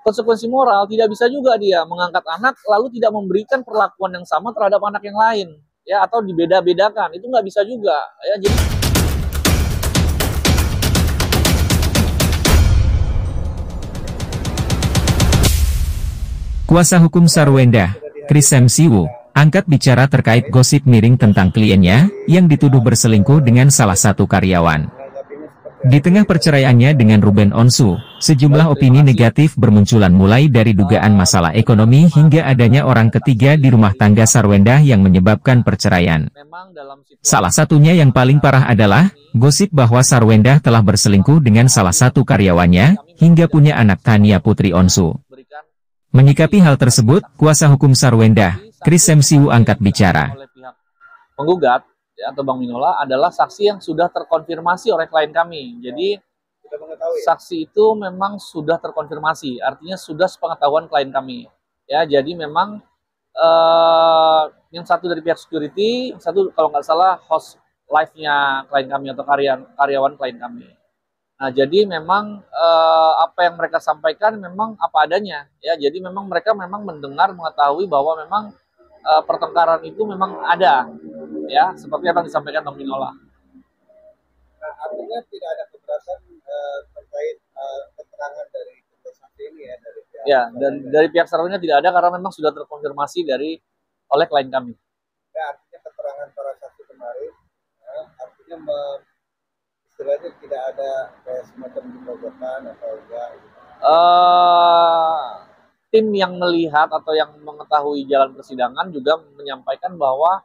konsekuensi moral, tidak bisa juga dia mengangkat anak lalu tidak memberikan perlakuan yang sama terhadap anak yang lain, ya, atau dibeda-bedakan. Itu nggak bisa juga, ya. Jadi Kuasa hukum Sarwenda, Chris MCU, angkat bicara terkait gosip miring tentang kliennya yang dituduh berselingkuh dengan salah satu karyawan. Di tengah perceraiannya dengan Ruben Onsu, sejumlah opini negatif bermunculan mulai dari dugaan masalah ekonomi hingga adanya orang ketiga di rumah tangga Sarwenda yang menyebabkan perceraian. Salah satunya yang paling parah adalah gosip bahwa Sarwenda telah berselingkuh dengan salah satu karyawannya hingga punya anak Tania Putri Onsu. Menyikapi hal tersebut, kuasa hukum Sarwenda, Chris MCU, angkat bicara. Penggugat ya, atau Bang Minola adalah saksi yang sudah terkonfirmasi oleh klien kami. Jadi saksi itu memang sudah terkonfirmasi, artinya sudah sepengetahuan klien kami. Ya, jadi memang yang satu dari pihak security, yang satu kalau nggak salah host live-nya klien kami atau karyawan klien kami. Nah, jadi memang apa yang mereka sampaikan memang apa adanya, ya. Jadi memang mereka memang mendengar, mengetahui bahwa memang pertengkaran itu memang ada, ya, seperti apa yang disampaikan Bang Minola. Nah, artinya tidak ada keberatan terkait keterangan dari saksi ini ya, dari pihak dan dari pihak Sarwenda tidak ada karena memang sudah terkonfirmasi oleh klien kami. Ya, artinya keterangan para saksi kemarin, artinya istilahnya tidak ada semacam pembogotan atau enggak gitu. Tim yang melihat atau yang mengetahui jalan persidangan juga menyampaikan bahwa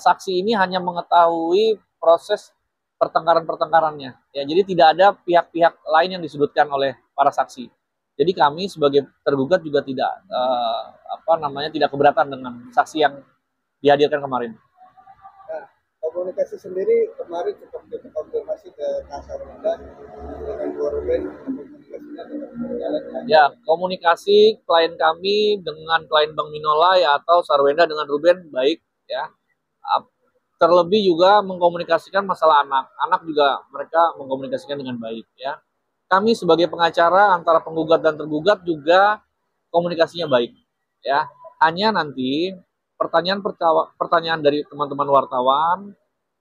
saksi ini hanya mengetahui proses pertengkaran-pertengkarannya, ya. Jadi tidak ada pihak-pihak lain yang disebutkan oleh para saksi. Jadi kami sebagai tergugat juga tidak tidak keberatan dengan saksi yang dihadirkan kemarin. Komunikasi sendiri kemarin cukup dikonfirmasi ke Sarwenda dengan dua Ruben, komunikasinya tetap berjalan. Ya, komunikasi klien kami dengan klien Bang Minola ya atau Sarwenda dengan Ruben baik, ya. Terlebih juga mengkomunikasikan masalah anak. Anak juga mereka mengkomunikasikan dengan baik, ya. Kami sebagai pengacara antara penggugat dan tergugat juga komunikasinya baik, ya. Hanya nanti pertanyaan dari teman-teman wartawan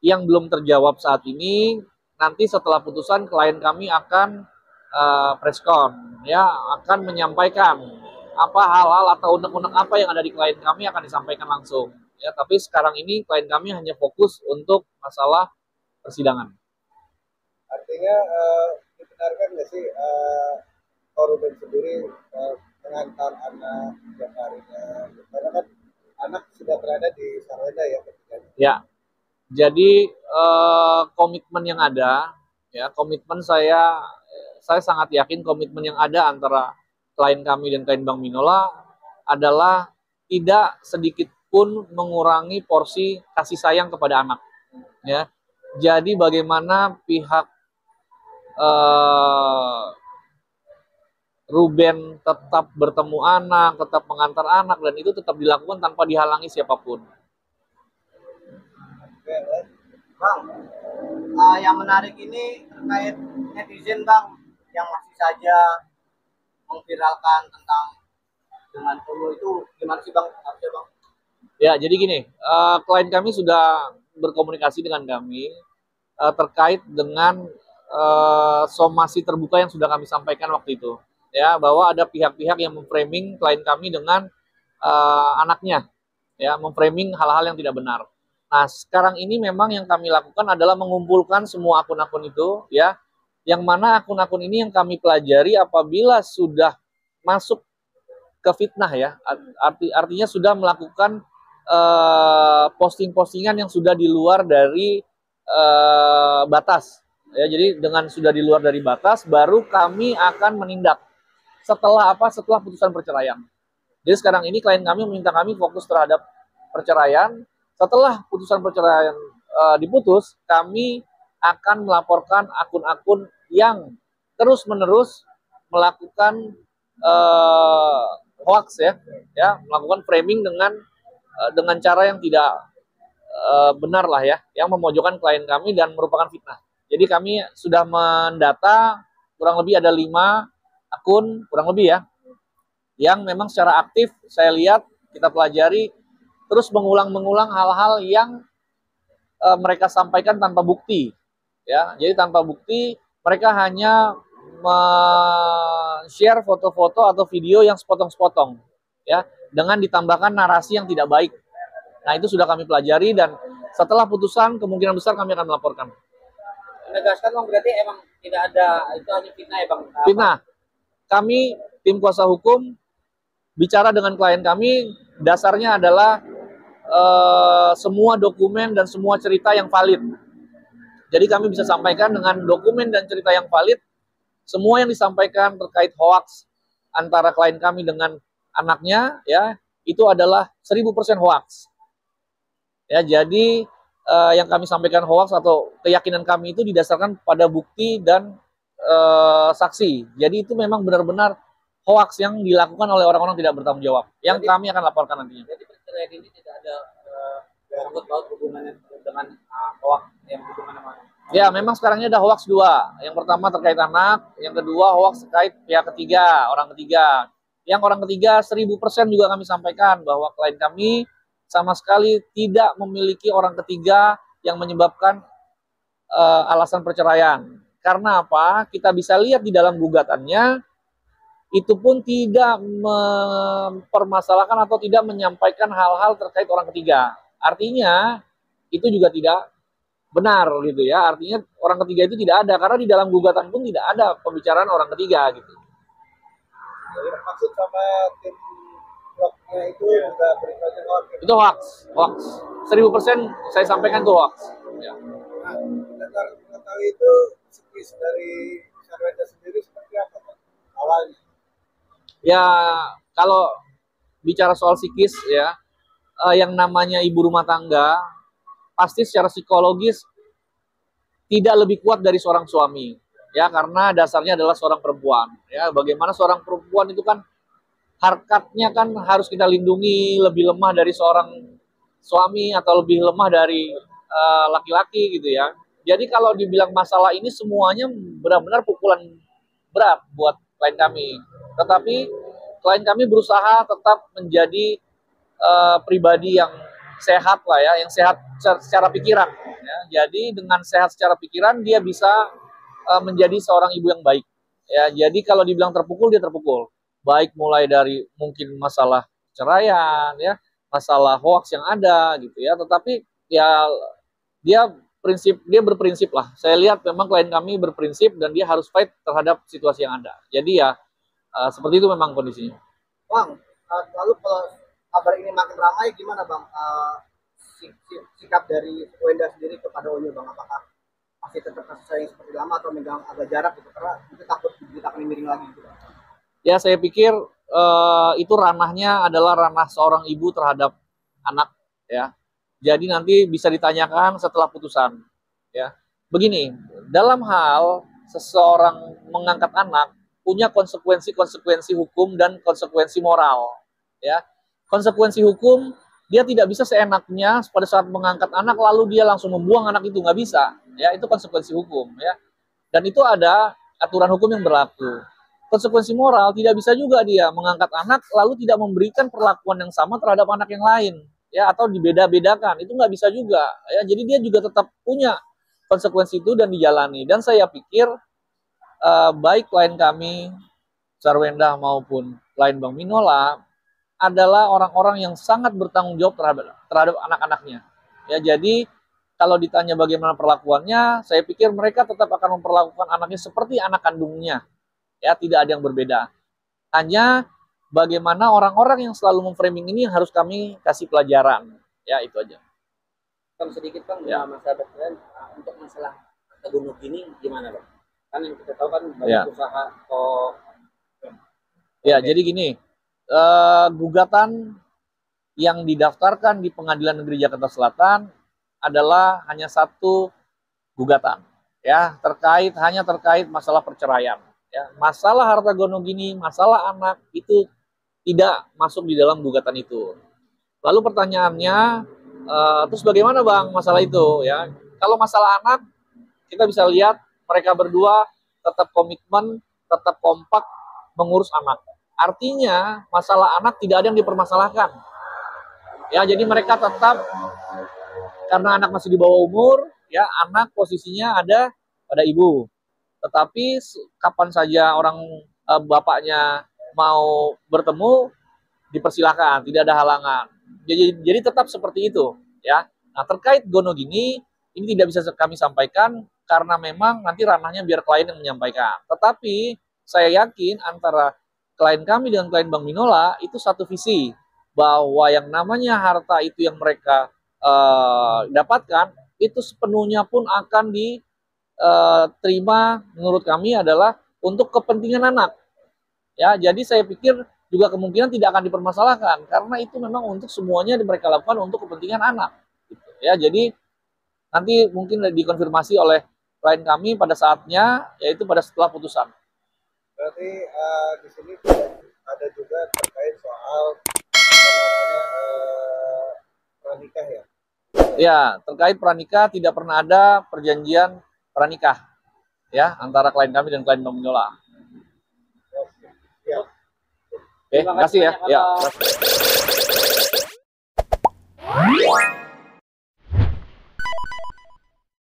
yang belum terjawab saat ini, nanti setelah putusan klien kami akan preskon, ya, akan menyampaikan apa hal-hal atau undang-undang apa yang ada di klien kami akan disampaikan langsung, ya. Tapi sekarang ini klien kami hanya fokus untuk masalah persidangan. Artinya dibenarkan nggak sih Ruben sendiri mengantar anak setiap harinya, karena kan anak sudah berada di Sarwenda ya ketika. Ya, jadi komitmen yang ada, ya, komitmen saya sangat yakin komitmen yang ada antara klien kami dan klien Bang Minola adalah tidak sedikit pun mengurangi porsi kasih sayang kepada anak, ya. Jadi bagaimana pihak Ruben tetap bertemu anak, tetap mengantar anak, dan itu tetap dilakukan tanpa dihalangi siapapun. Bang, yang menarik ini terkait netizen, Bang, yang masih saja memviralkan tentang dengan Polo itu gimana sih, Bang? Harusnya, Bang? Ya, jadi gini, klien kami sudah berkomunikasi dengan kami terkait dengan somasi terbuka yang sudah kami sampaikan waktu itu, ya, bahwa ada pihak-pihak yang memframing klien kami dengan anaknya, ya, memframing hal-hal yang tidak benar. Nah, sekarang ini memang yang kami lakukan adalah mengumpulkan semua akun-akun itu, ya, yang mana akun-akun ini yang kami pelajari apabila sudah masuk ke fitnah, ya, artinya sudah melakukan posting-postingan yang sudah di luar dari batas, ya. Jadi dengan sudah di luar dari batas, baru kami akan menindak setelah putusan perceraian. Jadi sekarang ini klien kami meminta kami fokus terhadap perceraian. Setelah putusan perceraian diputus, kami akan melaporkan akun-akun yang terus-menerus melakukan hoax, ya, melakukan framing dengan cara yang tidak benar lah, ya, yang memojokkan klien kami dan merupakan fitnah. Jadi kami sudah mendata kurang lebih ada 5 akun kurang lebih ya, yang memang secara aktif saya lihat, kita pelajari, terus mengulang-mengulang hal-hal yang mereka sampaikan tanpa bukti, ya. Jadi tanpa bukti, mereka hanya share foto-foto atau video yang sepotong-sepotong, ya, dengan ditambahkan narasi yang tidak baik. Nah, itu sudah kami pelajari dan setelah putusan kemungkinan besar kami akan melaporkan. Menegaskan bang, berarti emang tidak ada, itu hanya fitnah ya bang? Fitnah. Kami tim kuasa hukum bicara dengan klien kami, dasarnya adalah semua dokumen dan semua cerita yang valid. Jadi kami bisa sampaikan dengan dokumen dan cerita yang valid, semua yang disampaikan terkait hoaks antara klien kami dengan anaknya, ya, itu adalah 1000% hoaks. Ya, jadi yang kami sampaikan hoaks atau keyakinan kami itu didasarkan pada bukti dan saksi. Jadi itu memang benar-benar hoaks yang dilakukan oleh orang-orang tidak bertanggung jawab, yang jadi, kami akan laporkan nantinya. Jadi perceraian ini tidak ada sangkut paut hubungannya dengan hoaks yang hubungan sama. Ya, memang sekarang ini ada hoaks dua. Yang pertama terkait anak, yang kedua hoaks terkait pihak ketiga, orang ketiga. Yang orang ketiga 1000% juga kami sampaikan bahwa klien kami sama sekali tidak memiliki orang ketiga yang menyebabkan alasan perceraian. Karena apa? Kita bisa lihat di dalam gugatannya, itu pun tidak mempermasalahkan atau tidak menyampaikan hal-hal terkait orang ketiga. Artinya, itu juga tidak benar gitu ya. Artinya orang ketiga itu tidak ada, karena di dalam gugatan pun tidak ada pembicaraan orang ketiga gitu. Jadi maksud sama tim blognya itu juga beritanya hoax. Itu hoax, hoax. 1000% saya sampaikan itu hoax. Ya. Nah, mengetahui itu psikis dari Sarwenda sendiri seperti apa Pak? Awalnya? Ya, kalau bicara soal psikis ya, yang namanya ibu rumah tangga pasti secara psikologis tidak lebih kuat dari seorang suami, ya, karena dasarnya adalah seorang perempuan, ya. Bagaimana seorang perempuan itu kan harkatnya kan harus kita lindungi, lebih lemah dari seorang suami atau lebih lemah dari laki-laki gitu ya. Jadi kalau dibilang masalah ini semuanya benar-benar pukulan berat buat klien kami. Tetapi klien kami berusaha tetap menjadi pribadi yang sehat lah ya, yang sehat secara pikiran. Ya. Jadi dengan sehat secara pikiran dia bisa menjadi seorang ibu yang baik. Ya, jadi kalau dibilang terpukul, dia terpukul. Baik mulai dari mungkin masalah ceraian, ya, masalah hoaks yang ada gitu ya. Tetapi ya dia berprinsip lah. Saya lihat memang klien kami berprinsip dan dia harus fight terhadap situasi yang ada. Jadi ya seperti itu memang kondisinya. Bang, lalu kalau kabar ini makin ramai, gimana bang sikap dari Wenda sendiri kepada Onyo bang? Apakah masih tetap kasih sayang seperti lama atau megang agak jarak gitu, karena itu takut kita akan miring lagi gitu? Ya, saya pikir itu ranahnya adalah ranah seorang ibu terhadap anak, ya. Jadi nanti bisa ditanyakan setelah putusan, ya. Begini, dalam hal seseorang mengangkat anak punya konsekuensi hukum dan konsekuensi moral, ya. Konsekuensi hukum, dia tidak bisa seenaknya pada saat mengangkat anak lalu dia langsung membuang anak itu, nggak bisa, ya. Itu konsekuensi hukum, ya. Dan itu ada aturan hukum yang berlaku. Konsekuensi moral, tidak bisa juga dia mengangkat anak lalu tidak memberikan perlakuan yang sama terhadap anak yang lain, ya, atau dibeda-bedakan. Itu nggak bisa juga, ya. Jadi dia juga tetap punya konsekuensi itu dan dijalani. Dan saya pikir baik klien kami Sarwenda maupun klien Bang Minola adalah orang-orang yang sangat bertanggung jawab terhadap anak-anaknya. Ya, jadi kalau ditanya bagaimana perlakuannya, saya pikir mereka tetap akan memperlakukan anaknya seperti anak kandungnya. Ya, tidak ada yang berbeda. Hanya bagaimana orang-orang yang selalu memframing ini yang harus kami kasih pelajaran. Ya, itu aja. Bang, sedikit bang, ya, masalah untuk masalah gunung ini gimana bang? Kan yang kita tahu kan banyak usaha atau ya, jadi gini, gugatan yang didaftarkan di Pengadilan Negeri Jakarta Selatan adalah hanya satu gugatan, ya, hanya terkait masalah perceraian, ya. Masalah harta gonogini, masalah anak itu tidak masuk di dalam gugatan itu. Lalu pertanyaannya, terus bagaimana bang masalah itu, ya? Kalau masalah anak, kita bisa lihat mereka berdua tetap komitmen, tetap kompak mengurus anak. Artinya masalah anak tidak ada yang dipermasalahkan. Ya, jadi mereka tetap, karena anak masih di bawah umur, ya anak posisinya ada pada ibu. Tetapi kapan saja orang bapaknya mau bertemu, dipersilahkan, tidak ada halangan. Jadi tetap seperti itu, ya. Nah, terkait gonogini ini tidak bisa kami sampaikan karena memang nanti ranahnya biar klien yang menyampaikan. Tetapi saya yakin antara klien kami dengan klien Bank Minola itu satu visi, bahwa yang namanya harta itu yang mereka dapatkan itu sepenuhnya pun akan diterima menurut kami adalah untuk kepentingan anak. Ya, jadi saya pikir juga kemungkinan tidak akan dipermasalahkan karena itu memang untuk semuanya mereka lakukan untuk kepentingan anak. Gitu. Ya, jadi nanti mungkin dikonfirmasi oleh klien kami pada saatnya, yaitu pada setelah putusan. Berarti di sini ada juga terkait soal apa namanya pranikah ya? Ya, terkait pranikah tidak pernah ada perjanjian pranikah ya antara klien kami dan klien Bank Minola. Ya. Oke, terima kasih ya. Ya.